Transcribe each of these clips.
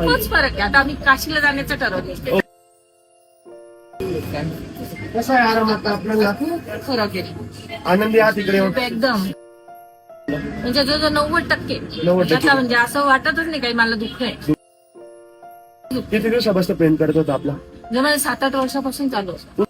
खूपच फरक आहे. आता आम्ही काशीला जाण्याचं ठरवलं. कसा आहे आराम आता आपल्याला? फरक आहे आनंदी आहात इकडे येऊन? एकदम. म्हणजे जवळजवळ 90%. 90%. आता म्हणजे असं वाटतच नाही काही मला दुःख आहे. किती दिवसापासून पेन करत होता आपला? म्हणजे मला 7-8 वर्षापासून चालू असतं.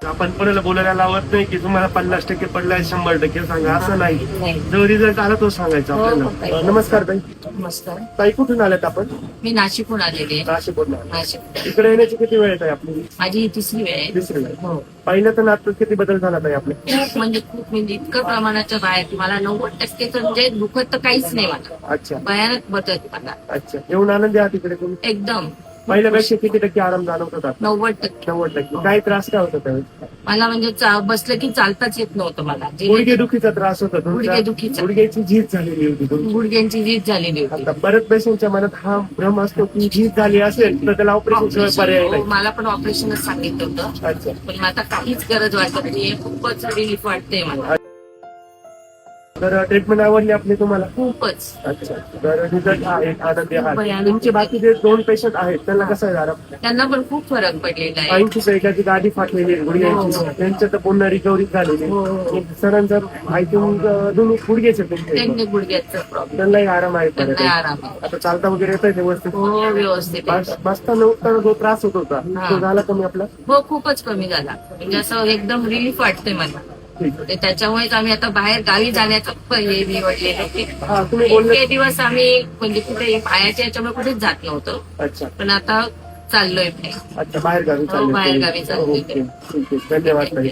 आपण कोणाला बोलायला लावत नाही की तुम्हाला 50% पडलाय 100% सांगा, असं नाही. नाही. जो रिझल्ट आला तो सांगायचा हो, आपल्याला. हो. नमस्कार ताई. नमस्कार. ताई कुठून आल्यात आपण? मी नाशिकहून आलेली आहे. नाशिकवरून. नाशिक. इकडे येण्याची किती वेळ आहे आपली? माझी ही तिसरी वेळ आहे. तिसरी वेळ. हो. पहिल्या तर नातूत किती बदल झाला ताई आपले? खूप म्हणजे इतकं प्रमाणाच्या बाहेर मला 90% तर म्हणजे दुखत तर काहीच नाही मला. अच्छा भयानक बदल मला अच्छा. येऊन आनंदी आहात इकडे तुम्ही? एकदम. पहिल्यापेक्षा किती टक्के आराम जाणवत होता? 90%. 90%. काही त्रास काय होता त्यावेळेस? मला म्हणजे बसलं की चालताच येत नव्हतं मला. गुडघेदुखीचा त्रास होता तुमचा? गुडघेदुखीचा. गुडघ्याची झीज झालेली होती तुमची. गुडघ्यांची झीज झालेली होती. आता बऱ्याच पेशंटच्या मनात हा भ्रम असतो की झीज झाली असेल तर त्याला ऑपरेशन शिवाय पर्याय हो, नाही. मला पण ऑपरेशनच सांगितलं होतं. अच्छा पण आता काहीच गरज वाटत नाही. खूपच रिलीफ वाटते मला. तर ट्रीटमेंट आवडली आपली तुम्हाला? खूपच. अच्छा. तर रिझल्ट आहे आनंदी आहात. भयानक. तुमचे बाकी जे 2 पेशंट आहेत त्यांना कसं आहे आराम? त्यांना पण खूप फरक पडलेला आहे. काहींची एकाची गाडी फाटलेली आहे गुडघ्यांची, हो. त्यांच्या तर पुन्हा रिकव्हरी झालेली हो. आहे. सरांचं आय थिंक दोन्ही गुडघ्याचे तुमचे त्यांनी गुडघ्याचा प्रॉब्लेम. त्यांनाही आराम आहे त्यांना परत. आराम आहे. आता चालता वगैरे येत आहे व्यवस्थित? हो, व्यवस्थित आहे. बसताना उठताना जो त्रास होत होता हा. तो झाला कमी आपला? हो, खूपच कमी झाला. म्हणजे असं एकदम रिलीफ वाटते मला. ठीक आहे. ते त्याच्यामुळेच आम्ही आता बाहेर गावी जाण्याचं हे निवडलेलं की हा तुम्ही बोलले. इतके दिवस आम्ही म्हणजे कुठे पायाच्या याच्यामुळे कुठेच जात नव्हतो. अच्छा पण आता चाललोय. अच्छा. बाहेर गावी हो, बाहेर गावी चाललोय. ओके ठीक आहे. धन्यवाद ताई.